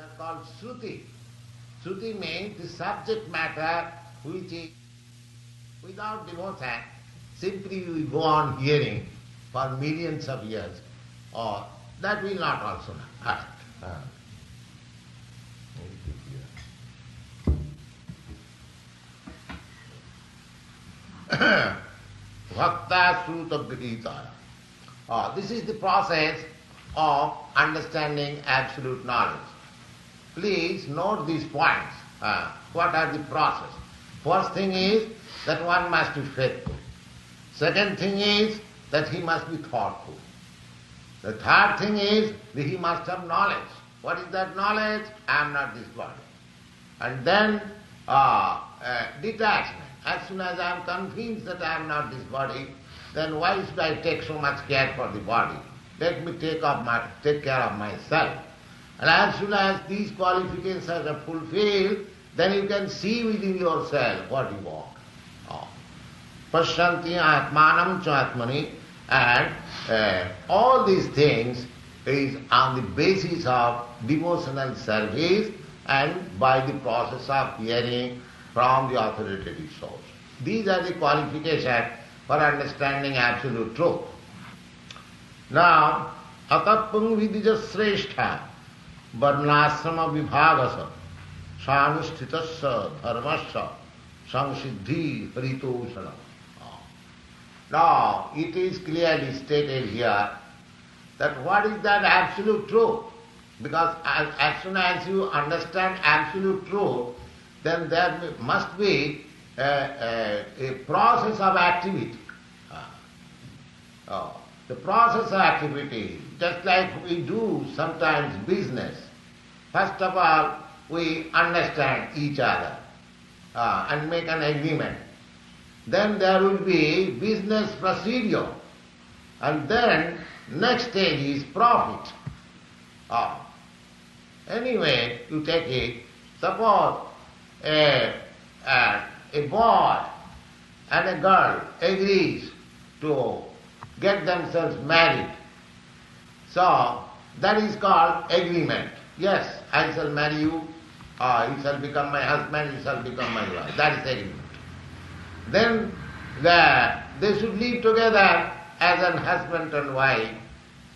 are called Shruti. Shruti means the subject matter which is without devotion, simply we go on hearing for millions of years, or that will not also hurt. Bhakta Sruta Grihita. This is the process of understanding absolute knowledge. Please note these points. What are the process? First thing is that one must be faithful. Second thing is that he must be thoughtful. The third thing is that he must have knowledge. What is that knowledge? I am not this body. And then detachment. As soon as I am convinced that I am not this body, then why should I take so much care for the body? Let me take care of myself. And as soon as these qualifications are fulfilled, then you can see within yourself what you want. Pasyanti atmanam cha atmani, and all these things is on the basis of devotional service and by the process of hearing from the authoritative source. These are the qualifications for understanding absolute truth. Now, atapang vidija sreshtha varnasrama vibhagasa sanusthitasya dharmasya samsiddhi paritosana. Now, it is clearly stated here that what is that absolute truth? Because as soon as you understand absolute truth, then there must be a process of activity. The process of activity, just like we do sometimes business. First of all, we understand each other and make an agreement. Then there will be business procedure, and then next stage is profit. Anyway, you take it, suppose a boy and a girl agrees to get themselves married. So, that is called agreement. Yes, I shall marry you, you shall become my husband, you shall become my wife. That is agreement. Then they should live together as an husband and wife,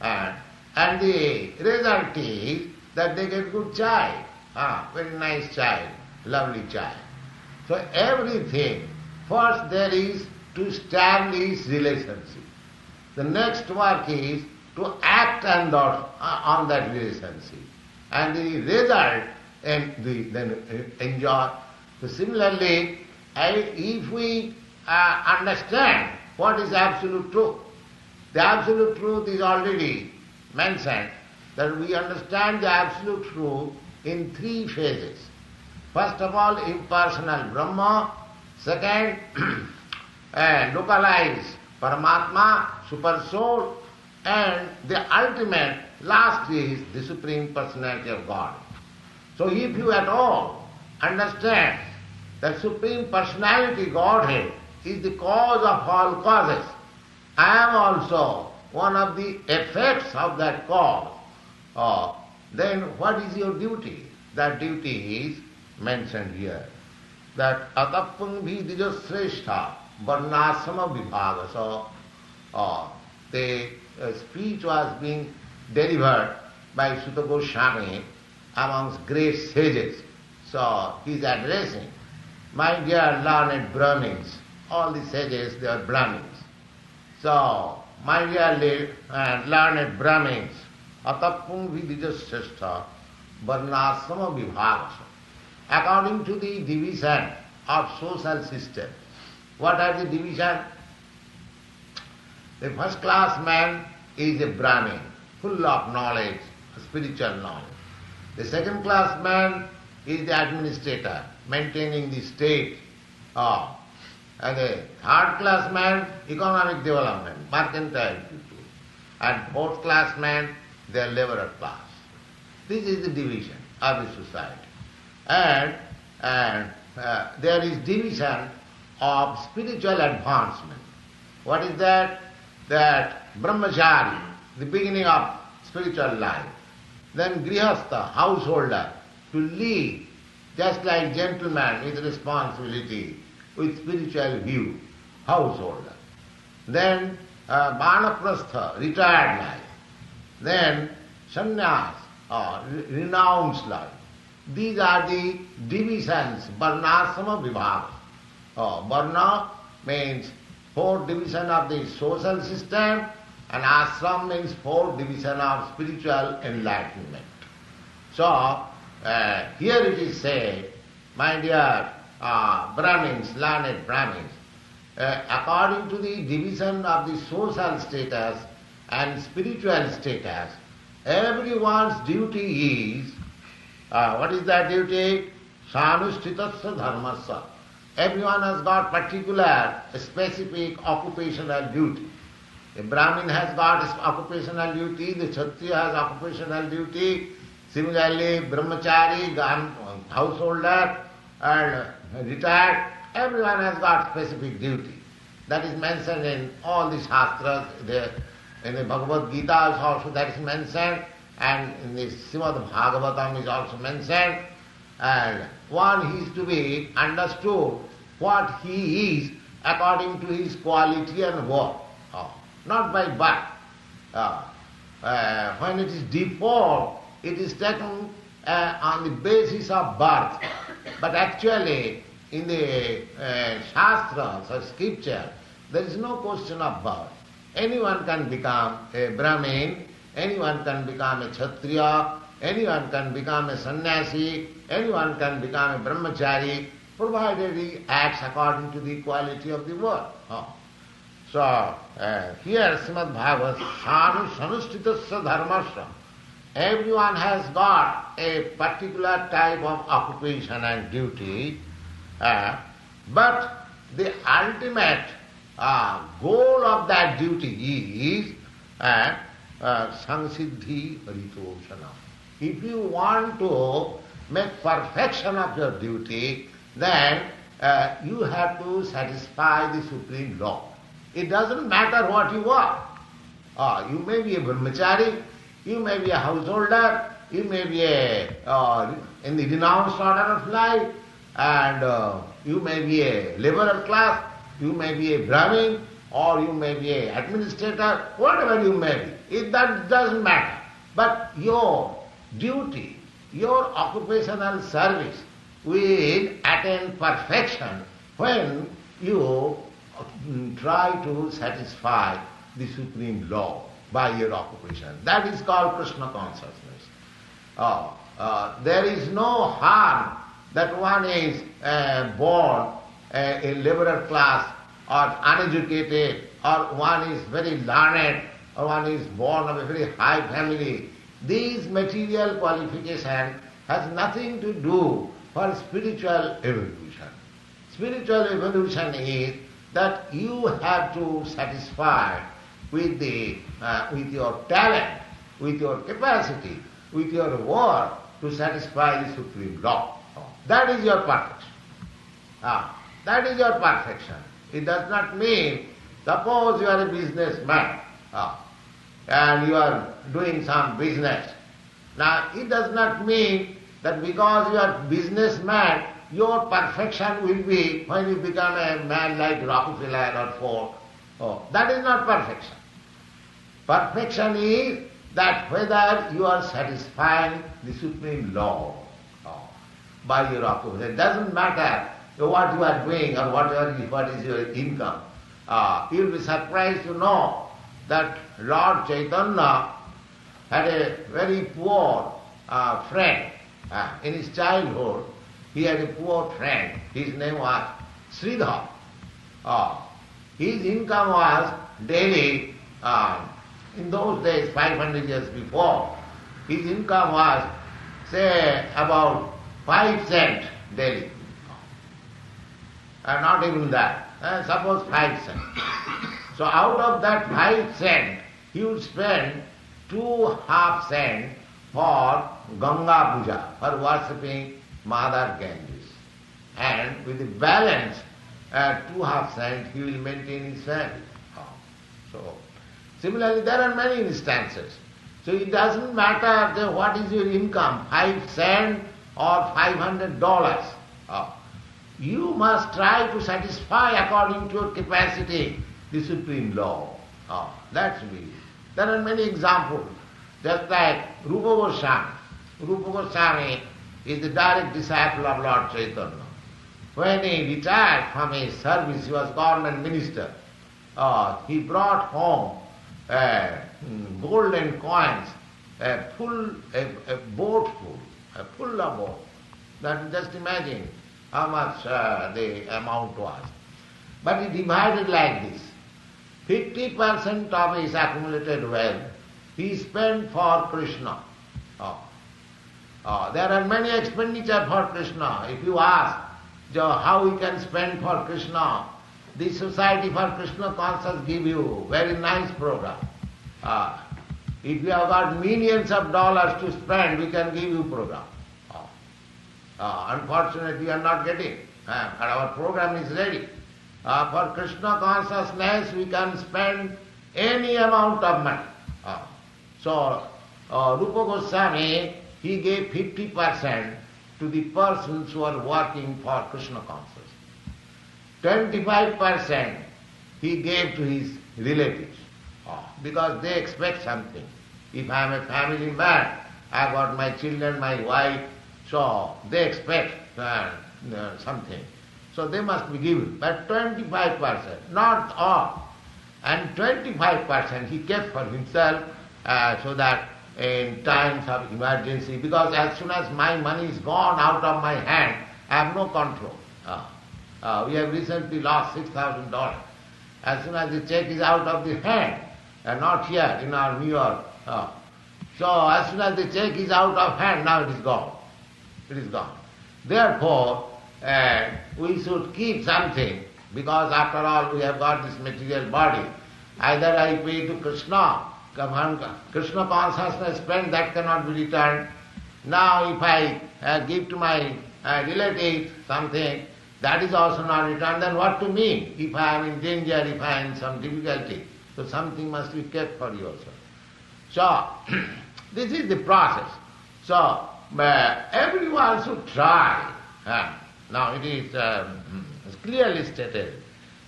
and the result is that they get good child, very nice child, lovely child. So everything, first there is to establish relationship. The next work is to act on that relationship, and the result then enjoy. So similarly, if we understand what is absolute truth, the absolute truth is already mentioned, that we understand the absolute truth in three phases. First of all, impersonal Brahma. Second, localized Paramatma, Super Soul. And the ultimate, last is the Supreme Personality of God. So if you at all understand that Supreme Personality Godhead is the cause of all causes, I am also one of the effects of that cause, then what is your duty? That duty is mentioned here. That atappang vidija sreshtha varnasrama vibhagasa. The speech was being delivered by Sutta Goswami amongst great sages. So he is addressing, my dear learned Brahmins, all the sages, they are Brahmins. So, my dear learned Brahmins, atappung vidija sreshtha varnasrama vibhagasa. According to the division of social system, what are the division? The first class man is a Brahmin, full of knowledge, spiritual knowledge. The second class man is the administrator, maintaining the state. And the third class man, economic development, mercantile people. And fourth class man, they are laborer class. This is the division of the society. And there is division of spiritual advancement. What is that? That brahmachari, the beginning of spiritual life. Then grihastha, householder, to lead, just like gentleman with responsibility, with spiritual view, householder. Then Vanaprastha, retired life. Then sannyas, or renounced life. These are the divisions, varnasama vibhaga. Varna means 4 division of the social system, and ashram means 4 division of spiritual enlightenment. So, here it is said, my dear Brahmins, learned Brahmins, according to the division of the social status and spiritual status, everyone's duty is, what is that duty? Sanushtitasya dharmasya. Everyone has got particular, specific occupational duty. A Brahmin has got occupational duty, the Kshatriya has occupational duty, similarly Brahmachari, householder and retired, everyone has got specific duty. That is mentioned in all the Shastras, in the Bhagavad Gita also that is mentioned, and in the Śrīmad-Bhāgavatam is also mentioned, and one is to be understood what he is according to his quality and work, not by birth. When it is default, it is taken on the basis of birth, but actually in the Shastras or scripture, there is no question of birth. Anyone can become a Brahmin, anyone can become a Kshatriya, anyone can become a sannyasi, anyone can become a brahmachari, provided he acts according to the quality of the work. So, here Śrīmad-Bhāgavatam, Sanushtitasya dharmasya. Everyone has got a particular type of occupation and duty, but the ultimate goal of that duty is Samsiddhi Paritoshana. If you want to make perfection of your duty, then you have to satisfy the Supreme Law. It doesn't matter what you are. You may be a brahmachari, you may be a householder, you may be in the renounced order of life, and you may be a liberal class, you may be a Brahmin, or you may be an administrator, whatever you may be. That doesn't matter. But your duty, your occupational service will attain perfection when you try to satisfy the Supreme Law by your occupation. That is called Krishna Consciousness. There is no harm that one is born a liberal class or uneducated, or one is very learned, or one is born of a very high family. These material qualification has nothing to do for spiritual evolution. Spiritual evolution is that you have to satisfy with your talent, with your capacity, with your work to satisfy the Supreme Law. That is your perfection. That is your perfection. It does not mean, suppose you are a businessman and you are doing some business. Now, it does not mean that because you are a businessman, your perfection will be when you become a man like Rockefeller or Ford. That is not perfection. Perfection is that whether you are satisfying the Supreme Law by your occupation. It doesn't matter what you are doing or what is your income. You will be surprised to know that Lord Chaitanya had a very poor friend. In his childhood, he had a poor friend. His name was Sridhar. His income was daily, in those days, 500 years before, his income was, say, about 5 cents daily. Not even that. Suppose 5 cents. So out of that 5 cents, he would spend 2.5 cents for Ganga Puja, for worshipping Mother Ganges. And with the balance, 2.5 cents, he will maintain his family. So, similarly, there are many instances. So it doesn't matter what is your income, 5 cents or $500. You must try to satisfy according to your capacity the Supreme Law. That's me. There are many examples, just like Rupa Goswami. Rupa Goswami is the direct disciple of Lord Chaitanya. When he retired from his service, he was government minister. He brought home golden coins, a boat full of gold. That just imagine how much the amount was. But he divided like this. 50% of his accumulated wealth he spent for Krishna. There are many expenditure for Krishna. If you ask how we can spend for Krishna, the Society for Krishna Consciousness give you very nice program. If you have got millions of dollars to spend, we can give you program. Unfortunately, we are not getting. But our program is ready. For Krishna consciousness, we can spend any amount of money. So, Rupa Goswami, he gave 50% to the persons who are working for Krishna consciousness. 25% he gave to his relatives, because they expect something. If I am a family man, I got my children, my wife, so they expect something. So they must be given. But 25%, not all. And 25% he kept for himself so that in times of emergency, because as soon as my money is gone out of my hand, I have no control. We have recently lost $6,000. As soon as the check is out of the hand, not here in our New York. So as soon as the check is out of hand, now it is gone. It is gone. Therefore, we should keep something, because after all we have got this material body. Either I pay to Krishna, Krishna consciousness spent, that cannot be returned. Now if I give to my relative something, that is also not returned, then what to me? If I am in danger, if I am in some difficulty, so something must be kept for you also. So, this is the process. So, everyone should try. Now it is clearly stated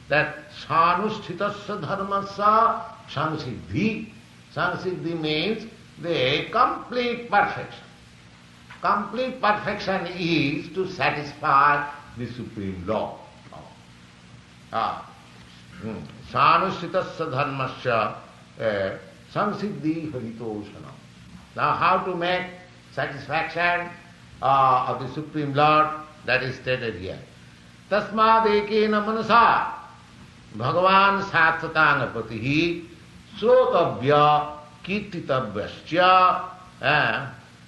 that sanushthitasya dharmasya samsiddhi. Samsiddhi means the complete perfection. Complete perfection is to satisfy the Supreme Law. Sanushthitasya dharmasya samsiddhi haritoshana. Now how to make satisfaction of the Supreme Lord, that is stated here. Tasmad ekena manasa bhagavan sattvatana patihi srotavya kirtitavyascha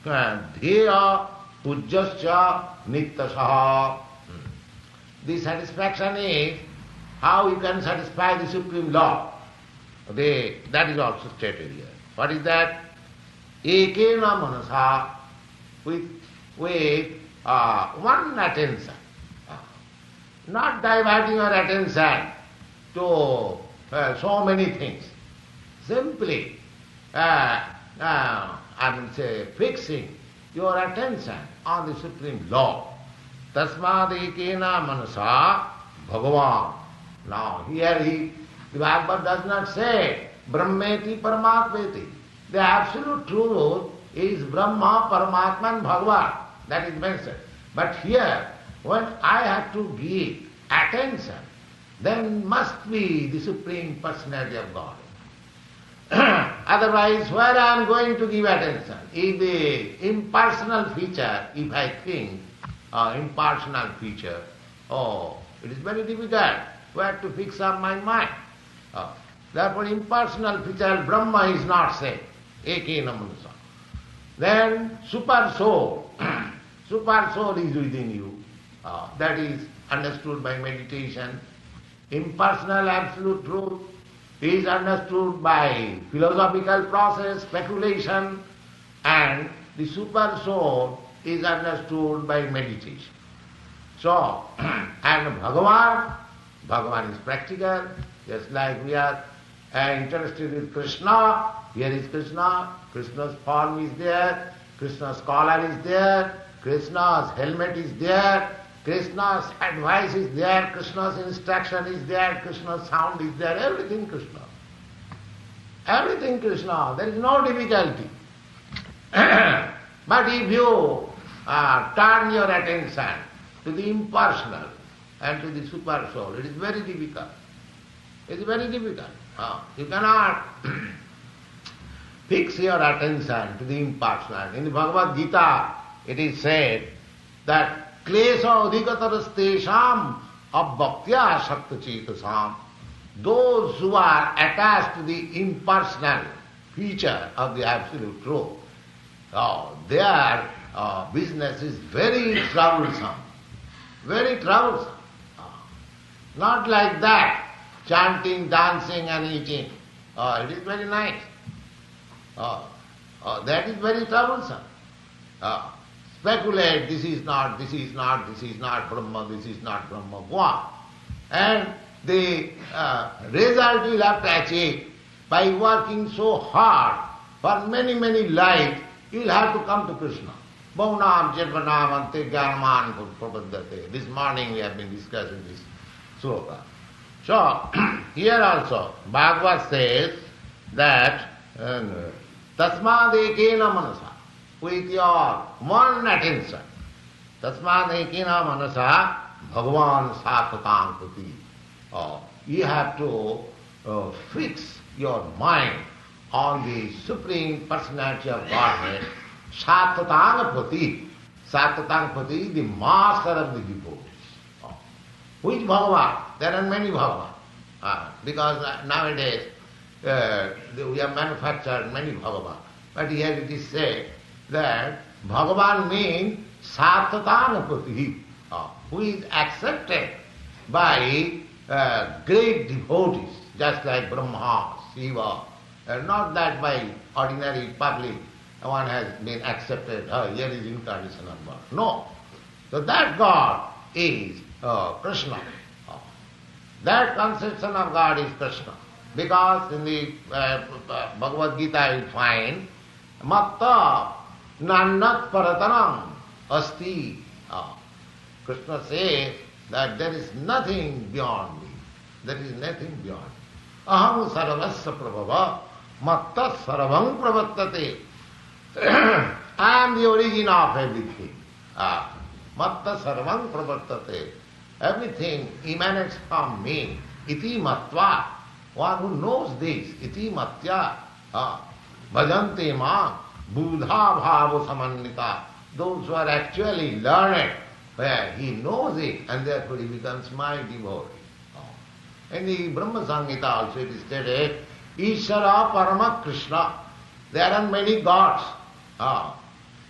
dheya pujyascha nityasaha. The satisfaction is how you can satisfy the Supreme Lord. That is also stated here. What is that? Ekena manasa, with one attention. Not diverting your attention to so many things. Simply, fixing your attention on the Supreme Lord. Tasmad ekena manasa bhagavan. Now here the Bhagavad does not say Brahmeti Paramatmeti. The absolute truth is Brahma, Paramatma and Bhagavan. That is mentioned. But here, when I have to give attention, then must be the Supreme Personality of God. Otherwise, where I am going to give attention? If the impersonal feature, if I think impersonal feature, it is very difficult where to fix up my mind. Therefore, impersonal feature, Brahma is not said. Ekena manasa. Then super soul. Super soul is within you. That is understood by meditation. Impersonal absolute truth is understood by philosophical process, speculation, and the super soul is understood by meditation. So, and Bhagavan is practical, just like we are interested in Krishna. Here is Krishna, Krishna's form is there, Krishna's collar is there, Krishna's helmet is there, Krishna's advice is there, Krishna's instruction is there, Krishna's sound is there, everything Krishna. Everything Krishna, there is no difficulty. But if you turn your attention to the impersonal and to the super soul, it is very difficult. It is very difficult. You cannot fix your attention to the impersonal. In the Bhagavad Gita, it is said that klesha adhikatarastesham abbhaktya shaktachetasam. Those who are attached to the impersonal feature of the Absolute Truth, their business is very troublesome. Very troublesome. Not like that, chanting, dancing and eating. It is very nice. That is very troublesome. Speculate, this is not Brahma, this is not Brahma, go on. And the result you will have to achieve by working so hard for many, many lives, you will have to come to Krishna. Bhavanam Jetvanam Ante Gyanaman Prapaddate. This morning we have been discussing this sloka. So, here also, Bhagavad says that Tasmad ekena manasa, with your one attention, Tasmad ekena manasa Bhagavan Satatang Pati. You have to fix your mind on the Supreme Personality of Godhead, Satatangapati. Satatangapati, the master of the devotees. Which Bhagavan? There are many Bhagavan. Because nowadays we have manufactured many Bhagavan. But here it is said that Bhagavan means Satatangapati, who is accepted by great devotees, just like Brahma, Shiva, not that by ordinary public one has been accepted, here is incarnation of God. No. So that God is Krishna. That conception of God is Krishna. Because in the Bhagavad Gita you find Matta Nannat Paratanam Asti. Krishna says that there is nothing beyond me. There is nothing beyond me. Aham sarvasya prabhava matta sarvam pravattate. I am the origin of everything. Matta sarvam pravattate. Everything emanates from me. Iti matva. One who knows this. Iti matya. Bhajante ma. Buddha bhava samannita. Those who are actually learned, where he knows it and therefore he becomes my devotee. In the Brahma Samhita also it is stated, Ishara Parama Krishna. There are many gods.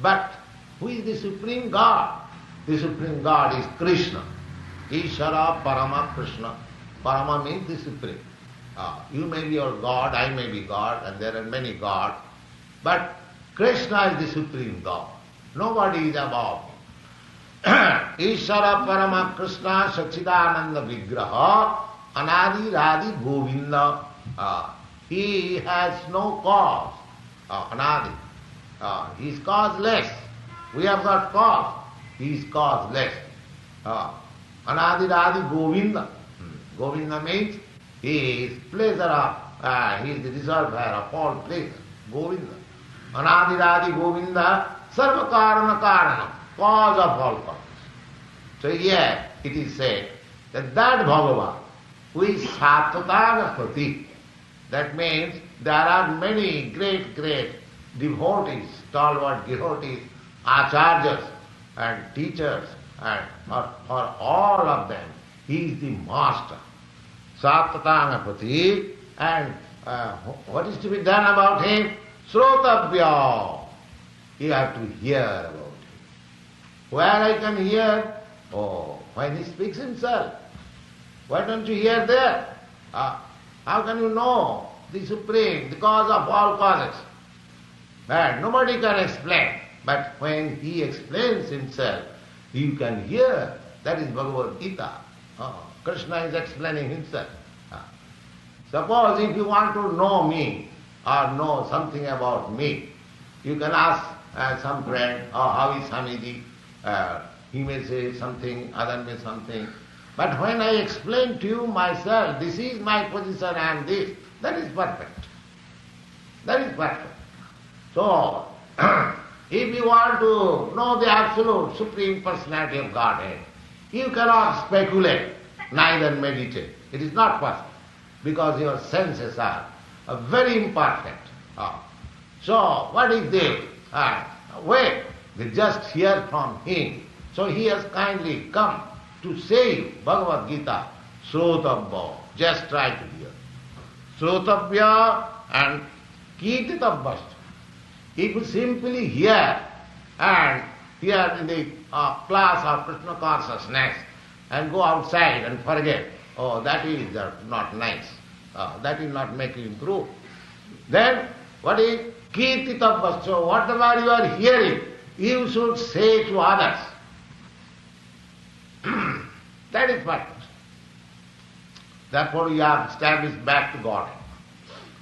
But who is the Supreme God? The Supreme God is Krishna. Ishara Parama Krishna. Parama means the Supreme. You may be your God, I may be God, and there are many gods. But Krishna is the Supreme God. Nobody is above him. Ishara Parama Krishna Sachidananda Vigraha Anadi Radi Govinda. He has no cause. Anadi. He is causeless. We have got cause. He is causeless. Anadi Radi Govinda. Govinda means he is pleasure of, he is the reservoir of all pleasure. Govinda. Anadi Radi Govinda Sarva Karana Karana. Cause of all causes. So here it is said that Bhagavan, who is Satatagapati, that means there are many great devotees, stalwart devotees, acharyas and teachers, and for all of them, he is the master. Satatagapati, and what is to be done about him? Srotavya. You have to hear about him. Where I can hear? When he speaks himself. Why don't you hear there? How can you know the Supreme, the cause of all causes? But nobody can explain. But when he explains himself, you can hear. That is Bhagavad Gita. Krishna is explaining himself. Suppose if you want to know me or know something about me, you can ask some friend, how is Swamiji? He may say something, other may something. But when I explain to you myself, this is my position, I am this, that is perfect. That is perfect. So, if you want to know the absolute Supreme Personality of Godhead, you cannot speculate, neither meditate. It is not possible, because your senses are very imperfect. So, what is this? Wait, they just hear from him. So he has kindly come to say Bhagavad Gita, Srotavya, just try to hear. Srotavya and Kirtitavya. If you simply hear and hear in the class of Krishna Consciousness and go outside and forget, that is not nice. That will not make you improve. Then, what is Kirtitavya? So whatever you are hearing, you should say to others. That is purpose. Therefore you have established back to God.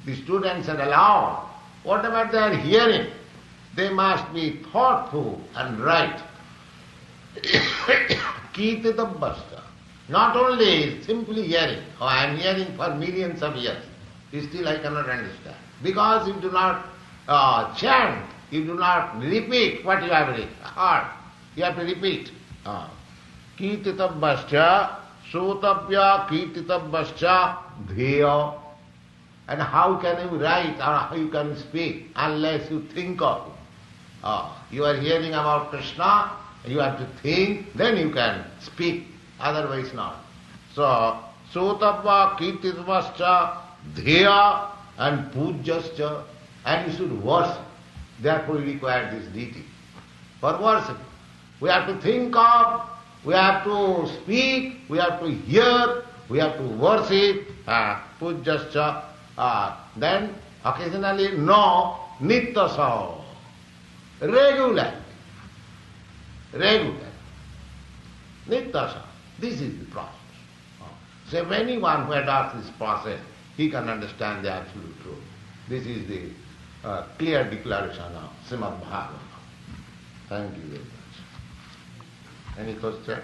The students are allowed, whatever they are hearing, they must be thoughtful and right. Kirtitavya. Not only simply hearing, I am hearing for millions of years, still I cannot understand. Because you do not chant, you do not repeat what you have heard. You have to repeat. Kirtitavya, Srotavya, Kirtitavya, Dheya. And how can you write or how you can speak unless you think of it? You are hearing about Krishna, you have to think, then you can speak, otherwise not. So, Srotavya, Kirtitavya, Dheya and Pujyascha, and you should worship. Therefore you require this deity. For worship, we have to think of, we have to speak, we have to hear, we have to worship, Pujyascha. Then occasionally no, Nityasa, regularly. Nityasa. This is the process. So if anyone who adopts this process, he can understand the absolute truth. This is the clear declaration of Śrīmad-Bhāgavatam. Thank you very much. Any question?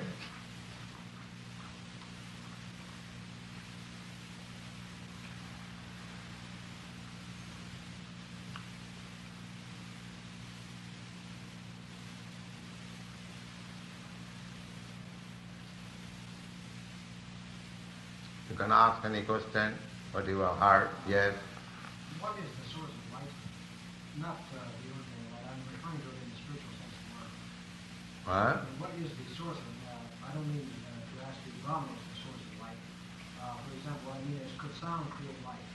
You can ask any question, what you have heard, yes. What is the source of light? Not the ordinary light. I'm referring to it in the spiritual sense of the word. What? What is the source of I don't mean to ask you, Brahman is the source of light. For example, what I mean is, could sound create light?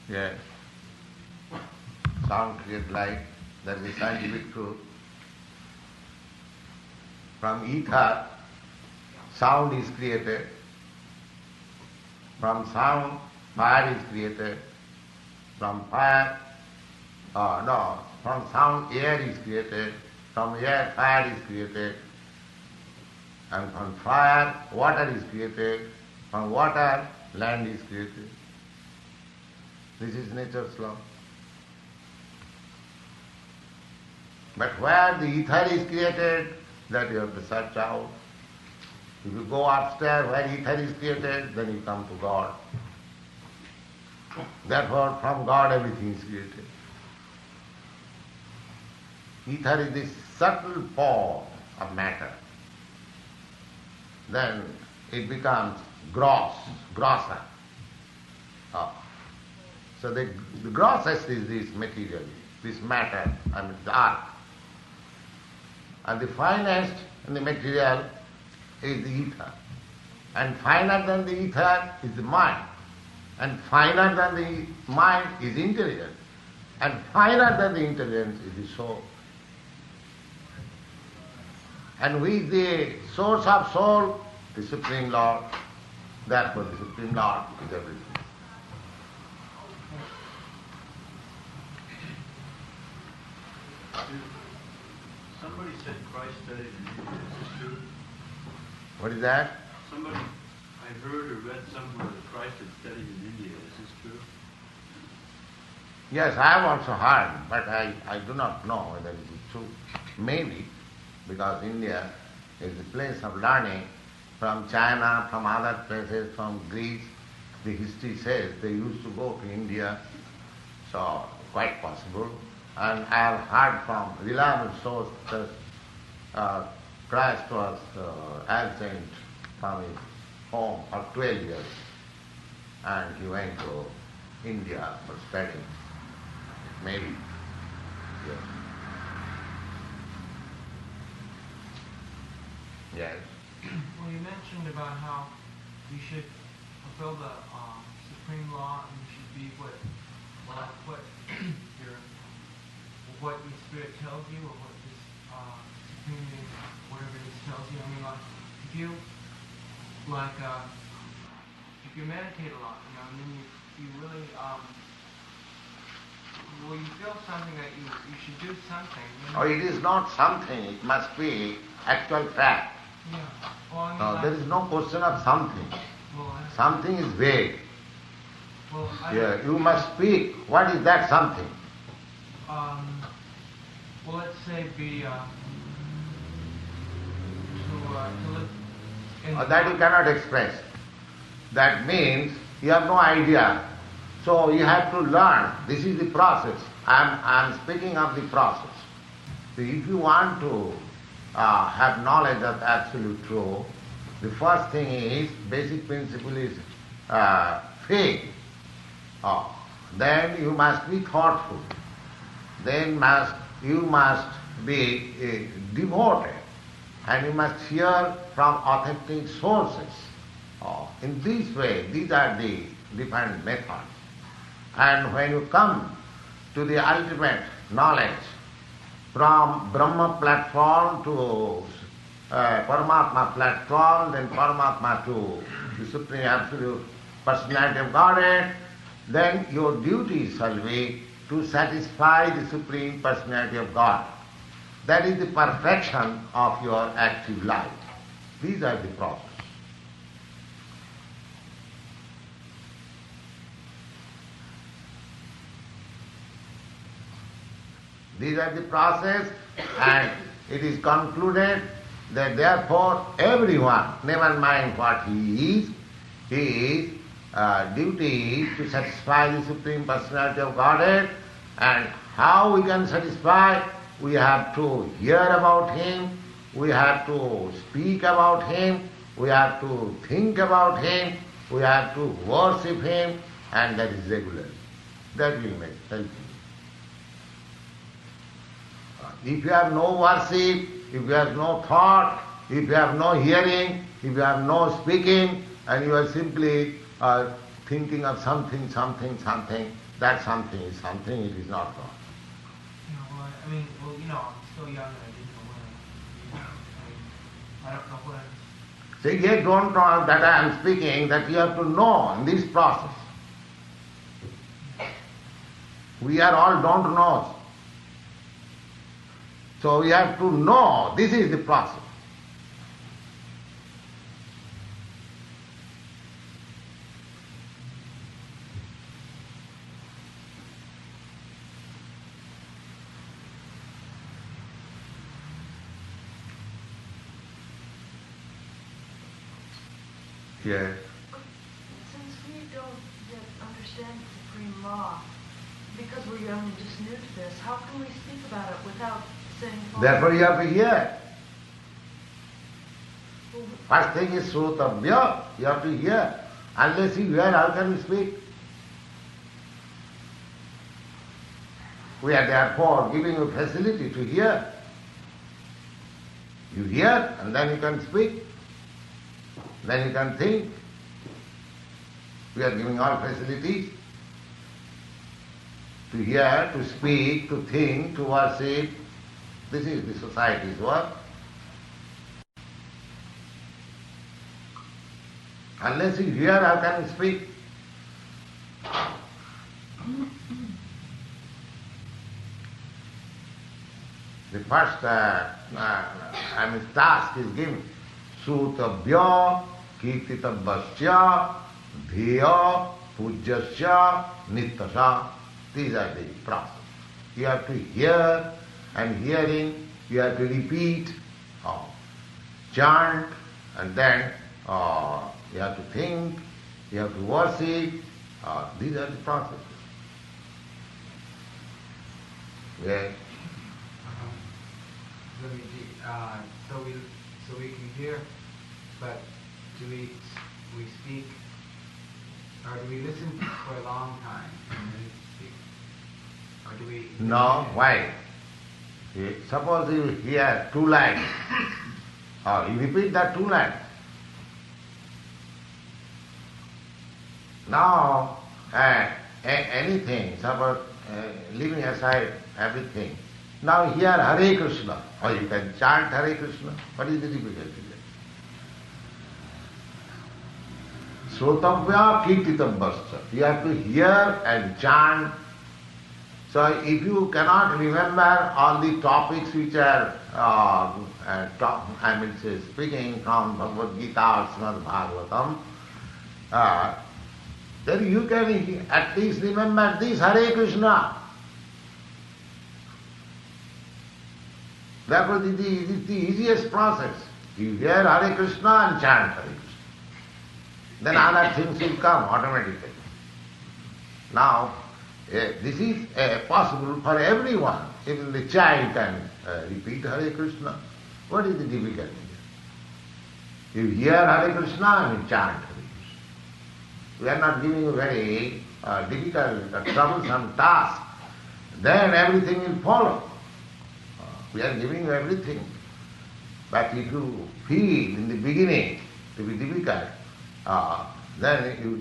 Yes. Sound creates light. That is a scientific truth. From ether, sound is created. From sound, fire is created. From fire, from sound, air is created. From air, fire is created. And from fire, water is created. From water, land is created. This is nature's law. But where the ether is created, that you have to search out. If you go upstairs where ether is created, then you come to God. Therefore, from God everything is created. Ether is the subtle form of matter. Then it becomes grosser. So the grossest is this material, this matter, the earth. And the finest in the material is the ether. And finer than the ether is the mind. And finer than the mind is intelligence. And finer than the intelligence is the soul. And with the source of soul, the Supreme Lord, therefore the Supreme Lord is everything. Somebody said Christ studied in India. Is this true? What is that? Somebody, I heard or read somewhere that Christ had studied in India. Is this true? Yes, I have also heard, but I do not know whether it is true. Maybe. because India is the place of learning. From China, from other places, from Greece, the history says they used to go to India, so quite possible. And I have heard from reliable source that Christ was absent from his home for 12 years, and he went to India for studying. Maybe. Yes. Yes. Well, you mentioned about how you should fulfill the supreme law, and you should be what your spirit tells you, or what this supreme being, whatever this tells you. I mean, like if you if you meditate a lot, and then you really you feel something that you should do something. Oh, it is not something, it must be actual fact. Yeah. Well, I mean, No, there is no question of something. Well, Something is vague. Well, You must speak. What is that something? Well, let's say be to live in That you cannot express. That means you have no idea. So you have to learn. This is the process. I am speaking of the process. So if you want to have knowledge of absolute truth, the first thing is, basic principle is faith. Then you must be thoughtful. Then you must be devoted. And you must hear from authentic sources. In this way, these are the different methods. And when you come to the ultimate knowledge, from Brahma platform to Paramatma platform, then Paramatma to the Supreme Absolute Personality of Godhead, then your duty shall be to satisfy the Supreme Personality of God. That is the perfection of your active life. These are the process. These are the process, and it is concluded that therefore everyone, never mind what he is, his duty is to satisfy the Supreme Personality of Godhead. And how we can satisfy? We have to hear about Him, we have to speak about Him, we have to think about Him, we have to worship Him, and that is regular. That will help you. If you have no worship, if you have no thought, if you have no hearing, if you have no speaking, and you are simply thinking of something, that something is something, it is not God. I'm still young and I didn't know I don't know what So you don't know that I am speaking, that you have to know in this process. We are all don't know. So we have to know, this is the process. Yes. Since we don't yet understand the supreme law, because we're young and just new to this, how can we speak about it without saying... Therefore you have to hear. First thing is Srutabhya, you have to hear. Unless you hear, how can you speak? We are therefore giving you facility to hear. You hear and then you can speak. Then you can think. We are giving all facilities to hear, to speak, to think, to worship. This is the society's work. Unless you hear, how can you speak? The first task is given. Sutabhya, kirtitabbasya, dheya, pujyasya, nittasya. These are the process. You have to hear, and hearing, you have to repeat, chant, and then you have to think, you have to worship. These are the processes. Yes. So we can hear, but do we speak, or do we listen for a long time and then speak? Or do we... No, why? Suppose you hear 2 lines, you repeat that 2 lines. Now, anything, suppose leaving aside everything, now hear Hare Krishna, or you can chant Hare Krishna. What is the difficulty there? Srotavya kirtitam vascha. You have to hear and chant. So if you cannot remember all the topics which are speaking from Bhagavad Gita or Śrīmad-Bhāgavatam, then you can at least remember this Hare Krishna. Therefore, this is the easiest process. You hear Hare Krishna and chant Hare Krishna. Then other things will come automatically. Now, this is possible for everyone. Even the child can repeat Hare Krishna. What is the difficulty? You hear Hare Krishna and you chant Hare Krishna. We are not giving you very difficult, troublesome task. Then everything will follow. We are giving you everything. But if you feel in the beginning to be difficult, then you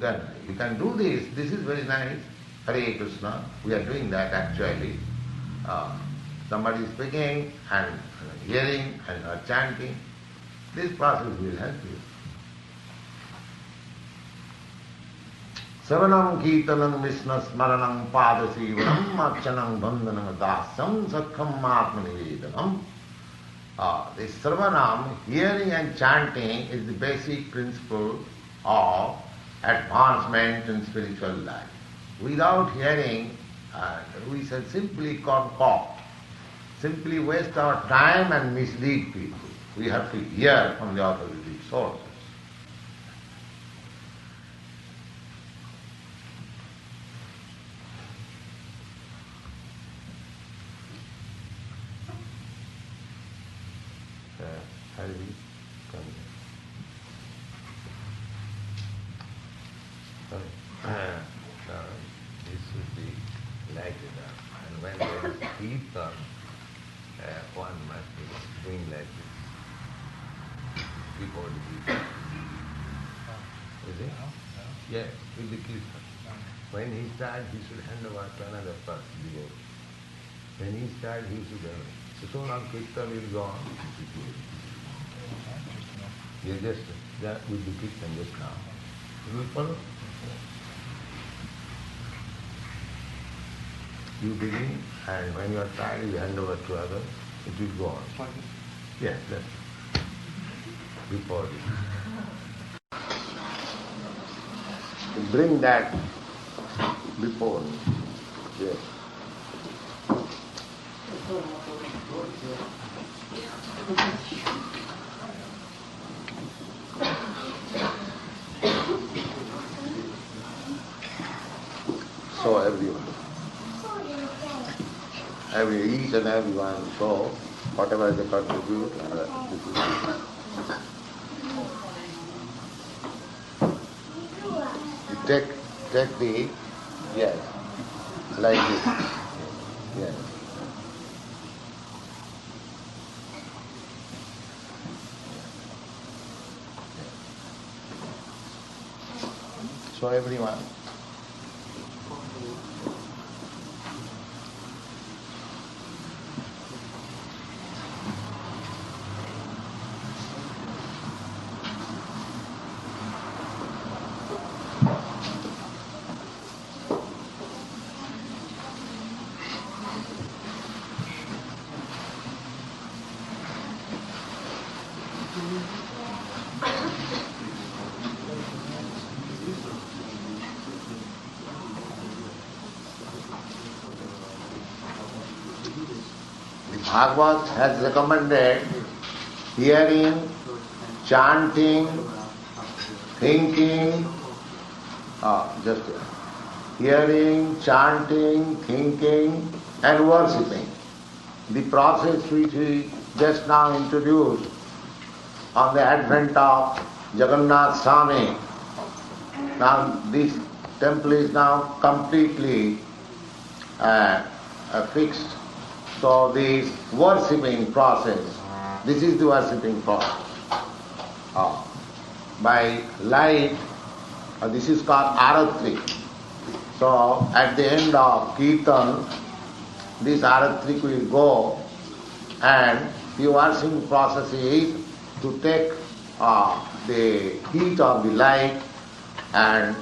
can do this. This is very nice. Hare Krishna. We are doing that actually. Somebody is speaking and hearing and chanting. This process will help you. Savanam Kirtanam Vishna Smaranam Padasivanam Archanam Bandhanam Dasam Sakham Atmanivedanam. This Sarvanam, hearing and chanting, is the basic principle of advancement in spiritual life. Without hearing, we shall simply concoct, simply waste our time and mislead people. We have to hear from the authoritative sources. This should be like that. And when there is kirtan, one must be doing like this before the kirtan. Is it? Yes, with the kirtan. When he starts, he should hand over to another person before. When he starts, he should have. So long kirtan will go on. You just that with the kirtan just now. You will follow? You begin, and when you are tired, you hand over to others, it will go on. Yes, that's before you. Bring that before me. Yes. So everyone. Each and everyone show whatever they contribute. Take the, yes, like this, yes. So everyone. Bhagavad has recommended hearing, chanting, thinking, just hearing, chanting, thinking and worshipping. The process which we just now introduced on the advent of Jagannath Swami. Now this temple is now completely fixed. So this worshipping process, this is the worshipping process. By light, this is called Aratri. So at the end of Kirtan, this Aratri will go, and the worshipping process is to take the heat of the light and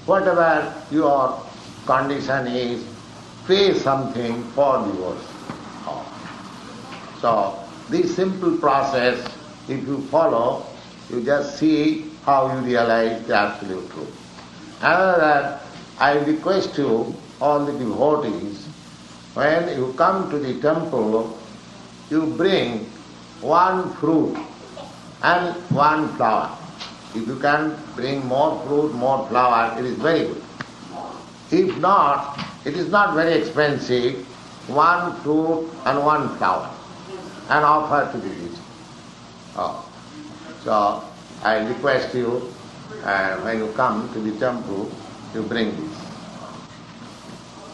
whatever your condition is, pay something for the worship. So this simple process, if you follow, you just see how you realize the absolute truth. Another that I request you, all the devotees, when you come to the temple, you bring one fruit and one flower. If you can bring more fruit, more flower, it is very good. If not, it is not very expensive, one fruit and one flower, and offer to the Lord. So I request you, when you come to the temple, you bring this.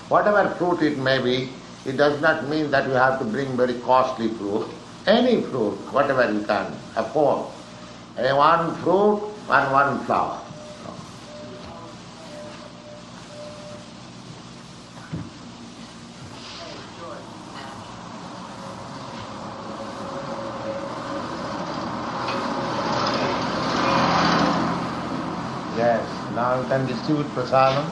Whatever fruit it may be, it does not mean that you have to bring very costly fruit. Any fruit, whatever you can afford. One fruit and one flower. Yes, now you can distribute prasadam.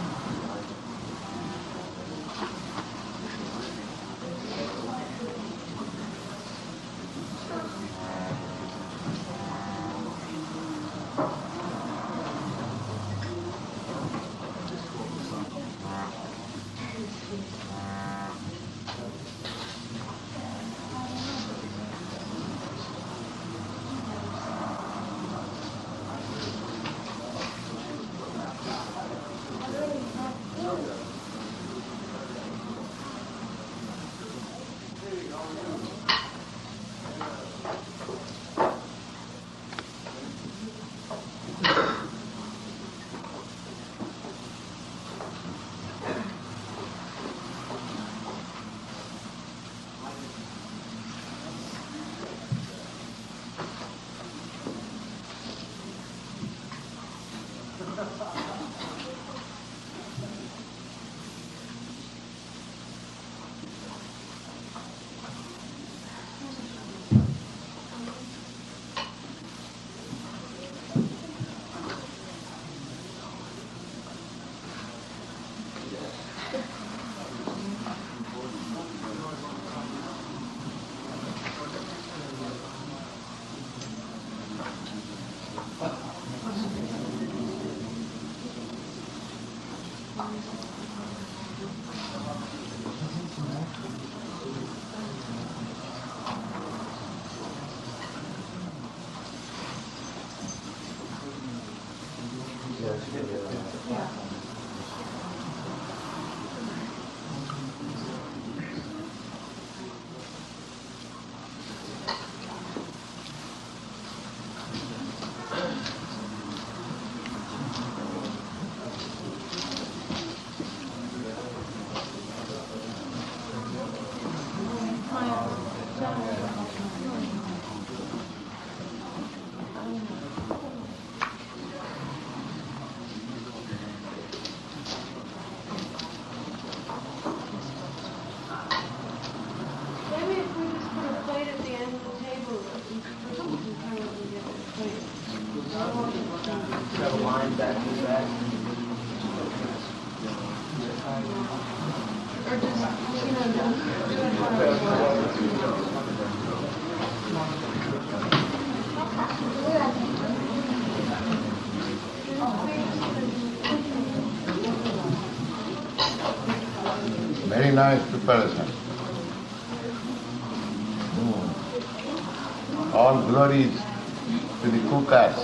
Very nice preparation. All glories to the cookers.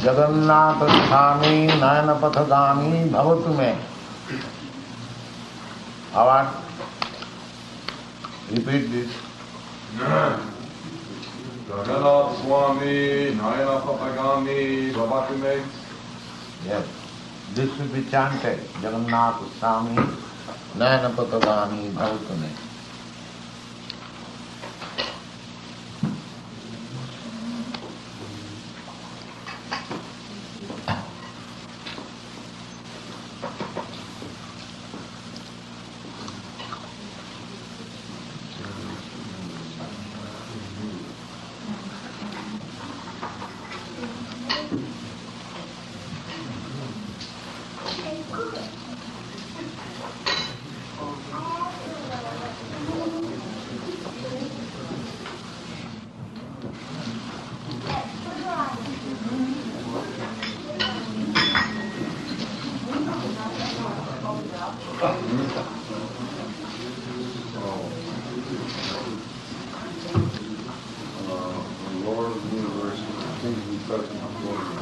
Jagannath स्वामी नयन पथगामी भवतु में. Our repeat this. Jagannath Swami Nayana Papagami Bhavatu me. Yes, this should be chanted. Jagannath Swami Nayana Patagami Bhavatu me. Lord of the universe, continue to be present before you.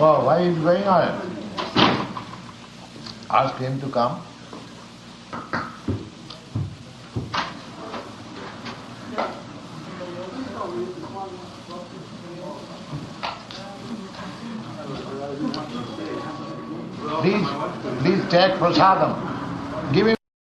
Oh, why is he going on? Ask him to come. Please take prasadam. Give him.